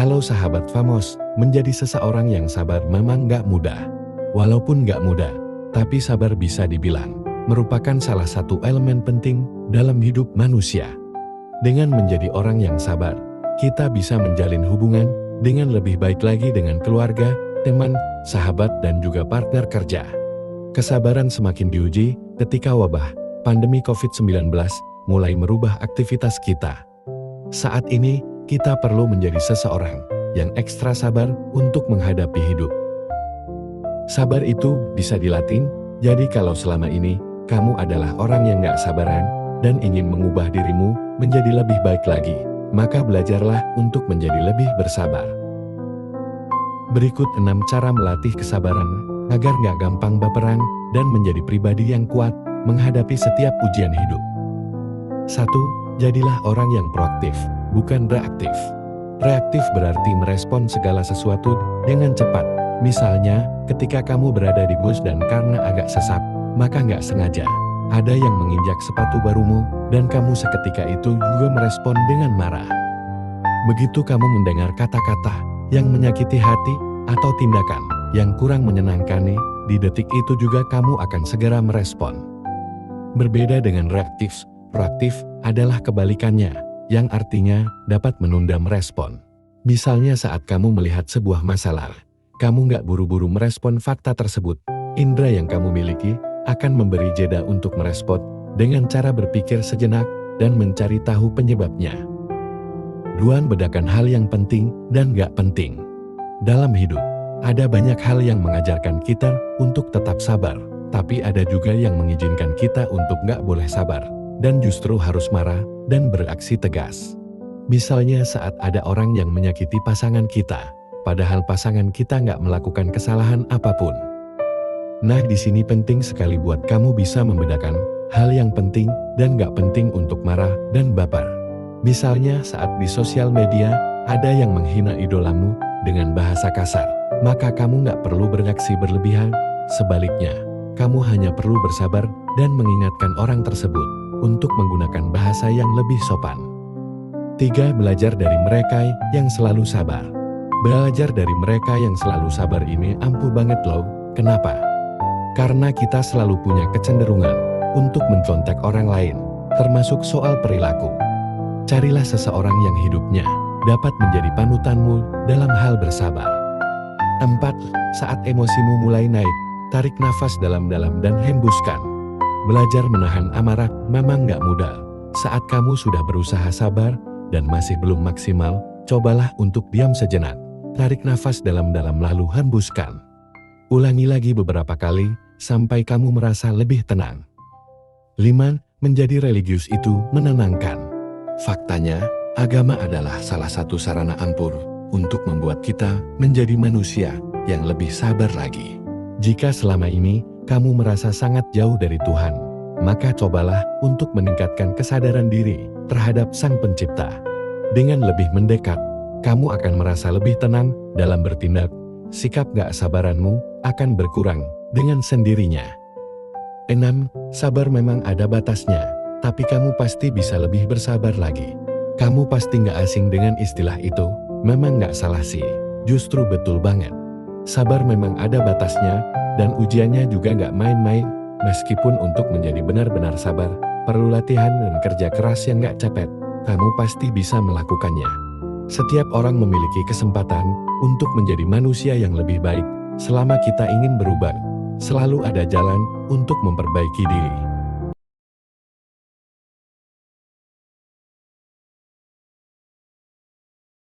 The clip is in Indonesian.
Halo sahabat Famos, menjadi seseorang yang sabar memang gak mudah. Walaupun gak mudah, tapi sabar bisa dibilang merupakan salah satu elemen penting dalam hidup manusia. Dengan menjadi orang yang sabar, kita bisa menjalin hubungan dengan lebih baik lagi dengan keluarga, teman, sahabat, dan juga partner kerja. Kesabaran semakin diuji ketika wabah pandemi COVID-19 mulai merubah aktivitas kita. Saat ini, kita perlu menjadi seseorang yang ekstra sabar untuk menghadapi hidup. Sabar itu bisa dilatih, jadi kalau selama ini kamu adalah orang yang gak sabaran dan ingin mengubah dirimu menjadi lebih baik lagi, maka belajarlah untuk menjadi lebih bersabar. Berikut 6 cara melatih kesabaran agar gak gampang baperan dan menjadi pribadi yang kuat menghadapi setiap ujian hidup. 1. Jadilah orang yang proaktif, bukan reaktif. Reaktif berarti merespon segala sesuatu dengan cepat. Misalnya, ketika kamu berada di bus dan karena agak sesat, maka nggak sengaja ada yang menginjak sepatu barumu dan kamu seketika itu juga merespon dengan marah. Begitu kamu mendengar kata-kata yang menyakiti hati atau tindakan yang kurang menyenangkan, di detik itu juga kamu akan segera merespon. Berbeda dengan reaktif, proaktif adalah kebalikannya, yang artinya dapat menunda merespon. Misalnya saat kamu melihat sebuah masalah, kamu nggak buru-buru merespon fakta tersebut. Indera yang kamu miliki akan memberi jeda untuk merespon dengan cara berpikir sejenak dan mencari tahu penyebabnya. 2. Bedakan hal yang penting dan nggak penting. Dalam hidup, ada banyak hal yang mengajarkan kita untuk tetap sabar, tapi ada juga yang mengizinkan kita untuk nggak boleh sabar dan justru harus marah dan beraksi tegas. Misalnya saat ada orang yang menyakiti pasangan kita, padahal pasangan kita nggak melakukan kesalahan apapun. Nah, di sini penting sekali buat kamu bisa membedakan hal yang penting dan nggak penting untuk marah dan baper. Misalnya saat di sosial media ada yang menghina idolamu dengan bahasa kasar, maka kamu nggak perlu bereaksi berlebihan. Sebaliknya, kamu hanya perlu bersabar dan mengingatkan orang tersebut untuk menggunakan bahasa yang lebih sopan. 3. Belajar dari mereka yang selalu sabar. Belajar dari mereka yang selalu sabar ini ampuh banget loh. Kenapa? Karena kita selalu punya kecenderungan untuk mencontek orang lain, termasuk soal perilaku. Carilah seseorang yang hidupnya dapat menjadi panutanmu dalam hal bersabar. 4. Saat emosimu mulai naik, tarik nafas dalam-dalam dan hembuskan. Belajar menahan amarah memang gak mudah. Saat kamu sudah berusaha sabar dan masih belum maksimal, cobalah untuk diam sejenak. Tarik nafas dalam-dalam lalu hembuskan. Ulangi lagi beberapa kali sampai kamu merasa lebih tenang. 5. Menjadi religius itu menenangkan. Faktanya, agama adalah salah satu sarana ampuh untuk membuat kita menjadi manusia yang lebih sabar lagi. Jika selama ini kamu merasa sangat jauh dari Tuhan, maka cobalah untuk meningkatkan kesadaran diri terhadap Sang Pencipta. Dengan lebih mendekat, kamu akan merasa lebih tenang dalam bertindak. Sikap gak sabaranmu akan berkurang dengan sendirinya. 6. Sabar memang ada batasnya, tapi kamu pasti bisa lebih bersabar lagi. Kamu pasti gak asing dengan istilah itu, memang gak salah sih, justru betul banget. Sabar memang ada batasnya, dan ujiannya juga gak main-main. Meskipun untuk menjadi benar-benar sabar, perlu latihan dan kerja keras yang gak capek, kamu pasti bisa melakukannya. Setiap orang memiliki kesempatan untuk menjadi manusia yang lebih baik. Selama kita ingin berubah, selalu ada jalan untuk memperbaiki diri.